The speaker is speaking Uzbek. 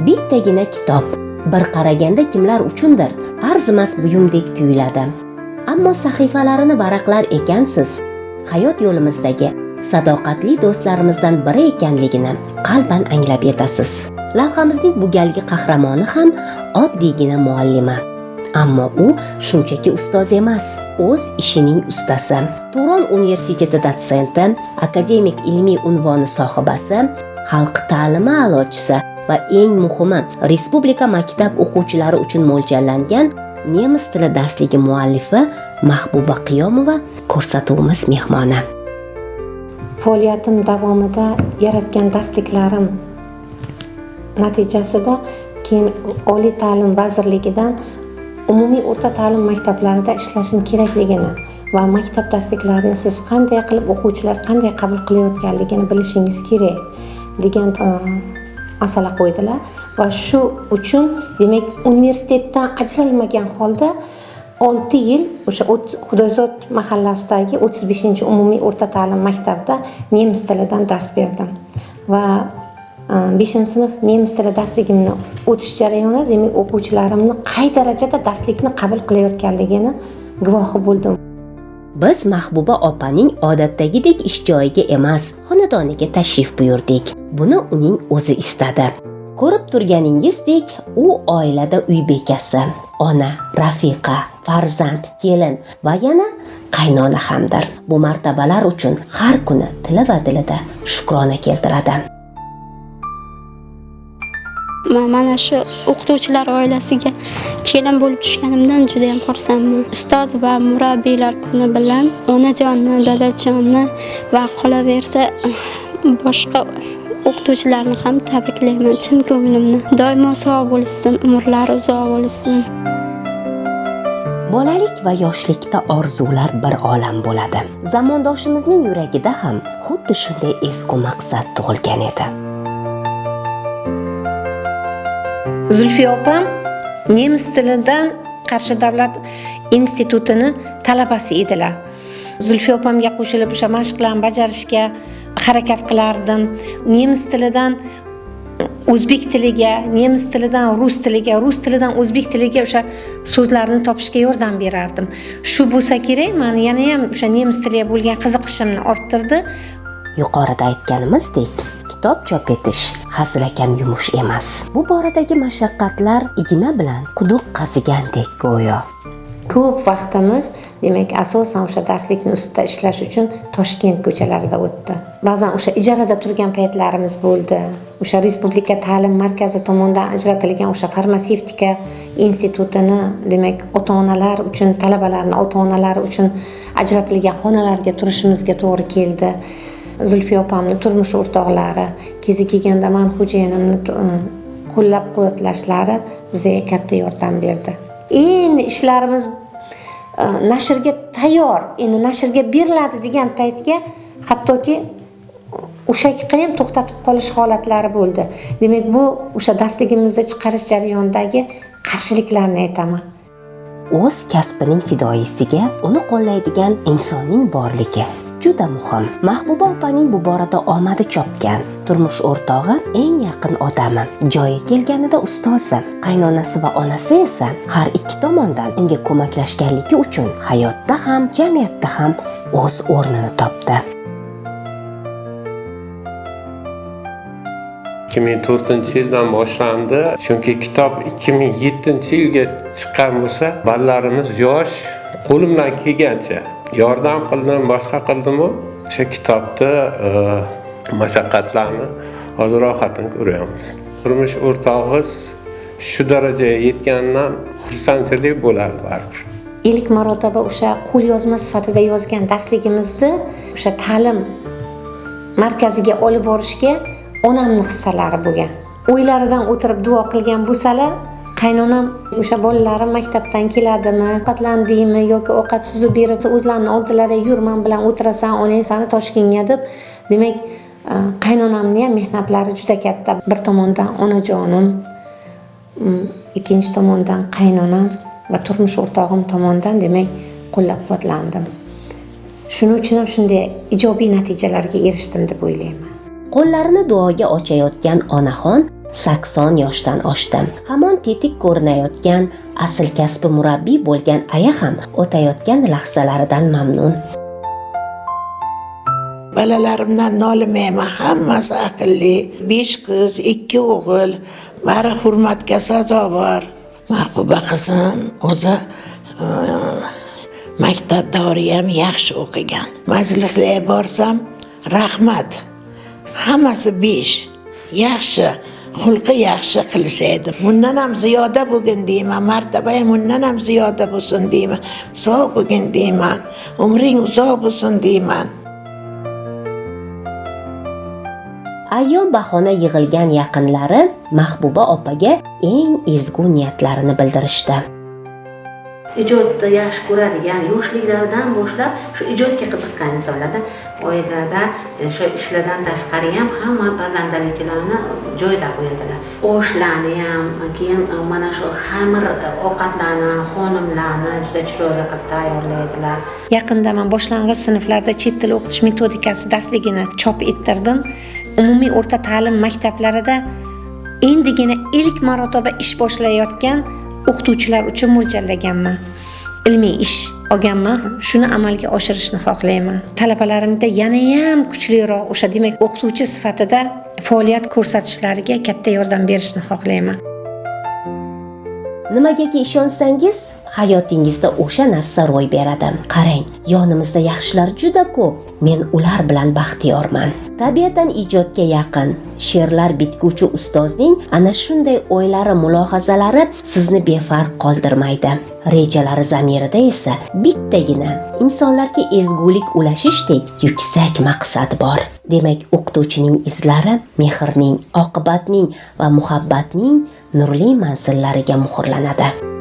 Bittagina kitob bir qaraganda kimlar uchundir arzimas buyumdek tuyuladi. Ammo sahifalarini varaqlar ekansiz, hayot yo'limizdagi sadoqatli do'stlarimizdan biri ekanligini qalban anglab yetasiz. Lavhamizning bu galgi qahramoni ham oddiygina muallima. Ammo u shunchaki ustoz emas, o'z ishining ustasi. Turon universiteti dotsenti, akademik ilmiy unvoni sohibasi, xalq ta'limi a'lochisi va eng muhimi, respublika maktab o'quvchilari uchun mo'ljallangan nemis tili darsligi muallifi Mahbuba Qiyomova ko'rsatuvimiz mehmoni. Faoliyatim davomida yaratgan darsliklarim natijasida keyin Oliy ta'lim vazirligidan umumiy o'rta ta'lim maktablarida ishlashim kerakligini va maktab darsliklarini siz qanday qilib o'quvchilar qanday qabul qilayotganligini bilishingiz kerak degan masala qo'ydilar va shu uchun demak universitetdan ajralmagan holda 6 yil o'sha Xudoyzod mahallasidagi 35-umumiy o'rta ta'lim maktabida nemis tilidan dars berdim va 5-sinf nemis tili darsligimni o'tish jarayonida demak o'quvchilarimni qay darajada darslikni qabul qilayotganligini guvohi bo'ldim. Biz Mahbuba opaning odatdagidek ish joyiga emas, xonadoniga tashrif buyurdik. Buni uning o'zi istadi. Ko'rib turganingizdek, u oilada uy bekasi, ona, rafiqa, farzand, kelin va yana qaynona hamdir. Bu martabalar uchun har kuni tili va dilida shukrona keltiradi. Mana shu o'qituvchilar oilasiga kelin bo'lib tushganimdan juda ham xursandman. Ustoz va murabbiylar kuni bilan onajonni, dadajonni va qolaversa boshqa o'qituvchilarni ham tabriklayman chin ko'nglimdan. Doimo sog' bo'lsin, umrlari uzoq bo'lsin. Bolalik va yoshlikda orzular bir olam bo'ladi. Zamondoshimizning yuragida ham xuddi shunday ezgu maqsad tug'ilgan edi. Zulfiya opam nemis tilidan Qarshi davlat institutini talabasi edilar. Zulfiya opamga qo'shilib o'sha mashqlarni bajarishga harakat qilardim. Nemis tilidan o'zbek tiliga, nemis tilidan rus tiliga, rus tilidan o'zbek tiliga o'sha so'zlarni topishga yordam berardim. Shu bo'lsa kerak, meni yana ham o'sha nemis tiliga bo'lgan qiziqishimni orttirdi. Yuqorida aytganimizdek, kitob chop etish hazilakam yumush emas. Bu boradagi mashaqqatlar igna bilan quduq qazigandek go'yo. Ko'p vaqtimiz demak asosan o'sha darslikni ustida ishlash uchun Toshkent ko'chalarida o'tdi. Ba'zan o'sha ijarada turgan paytlarimiz bo'ldi. O'sha Respublika ta'lim markazi tomonidan ajratilgan o'sha farmatsevtika institutini demak ota-onalar uchun, talabalarning ota-onalari uchun ajratilgan xonalarga turishimizga to'g'ri keldi. Zulfiya opamning turmush o'rtoqlari, kezi kelganda men xo'jayinimni qo'llab-quvvatlashlari bizga katta yordam berdi. Endi ishlarimiz nashrga tayyor, endi nashrga beriladi degan paytga hattoki o'sha ham to'xtatib qolish holatlari bo'ldi. Demak, bu o'sha darsligimizda chiqarish jarayonidagi qarshiliklarni aytaman. O'z kasbining fidoyisiga uni qo'llaydigan insonning borligi juda muhim. Mahbuba opaning bu borada omadi chopgan. Turmush o'rtog'i eng yaqin odami, joyi kelganida ustozi, qaynonasi va onasi esa har ikki tomondan unga ko'maklashganligi uchun hayotda ham, jamiyatda ham o'z o'rnini topdi. 2004-yildan boshlandi. Chunki kitob 2007-yilga chiqqan bo'lsa, bolalarimiz yosh, qo'limdan kelgancha yordam qildim, boshqa qildim-u, o'sha kitobda mashaqqatlarni hozir rohatini ko'ryapmiz. Turmush o'rtog'iz shu darajaga yetganidan xursandchilik bo'ladi baribir. Ilk marotaba o'sha qo'lyozma sifatida yozgan darsligimizni o'sha ta'lim markaziga olib borishga onamning hissalari bo'lgan. O'ylaridan o'tirib duo qilgan bo'lsalar, qaynonam o'sha bolalarim maktabdan keladimi, ovqatlandingmi yoki ovqat suzib berib o'zlarini oldilariga yur, men bilan o'tirasan, onang seni Toshkentga deb, demak, qaynonamning ham mehnatlari juda katta. Bir tomondan onajonim, ikkinchi tomondan qaynonam va turmush o'rtog'im tomonidan demak qo'llab-quvvatlandim. Shuning uchun ham shunday ijobiy natijalarga erishdim deb o'ylayman. Qo'llarini duoga ochayotgan onaxon 80 yoshdan oshdim. Hamon tetik ko'rinayotgan, asl kasbi murabbiy bo'lgan aya ham o'tayotgan lahzalaridan mamnun. Balalarimdan nolimayman, hammasi aqlli. 5 qiz, 2 o'g'il, bari hurmatga sazovor. Mahbuba qizim o'zi maktabdori ham yaxshi o'qigan. Majlislarga borsam, rahmat. Hammasi 5. Yaxshi, xulqi yaxshi qilishadi. Bundan ham ziyoda bo'lgin deyman, martaba ham bundan ham ziyoda bo'lsin deyman. Sog' bo'lgin deyman, umring uzoq bo'lsin deyman. Ayyom bahona yig'ilgan yaqinlari Mahbuba opaga eng ezgu niyatlarini bildirishdi. Ijodni yaxshi ko'radigan yoshliklaridan boshlab shu ijodga qiziqqan insonlardan oilada shu ishlardan tashqari ham hamma pazandaliklarini joyida qo'yadilar. Oshlarni ham, keyin mana shu xamir ovqatlarni, xonimlarni juda chiroyli qilib tayyorlaydilar. Yaqinda men boshlang'ich sinflarda chet tili o'qitish metodikasi darsligini chop ettirdim. Umumiy o'rta ta'lim maktablarida endigina ilk marotaba ish boshlayotgan o'qituvchilar uchun mo'ljallaganman. Ilmiy ish olganman, shuni amalga oshirishni xohlayman. Talabalarimda yana ham kuchliroq o'sha demak o'qituvchi sifatida faoliyat ko'rsatishlariga katta yordam berishni xohlayman. Nimagaki ishonsangiz, hayotingizda o'sha narsa ro'y beradi. Qarang, yonimizda yaxshilar juda ko'p. Men ular bilan baxtiyorman. Tabiatan ijodga yaqin, she'rlar bitguvchi ustozning ana shunday o'ylari, mulohazalari sizni befarq qoldirmaydi. Rejalari zamirida esa bittagina insonlarga ezgulik ulashishdek yuksak maqsad bor. Demak, o'qituvchining izlari mehrning, oqibatning va muhabbatning nurli manzillariga muhrlanadi.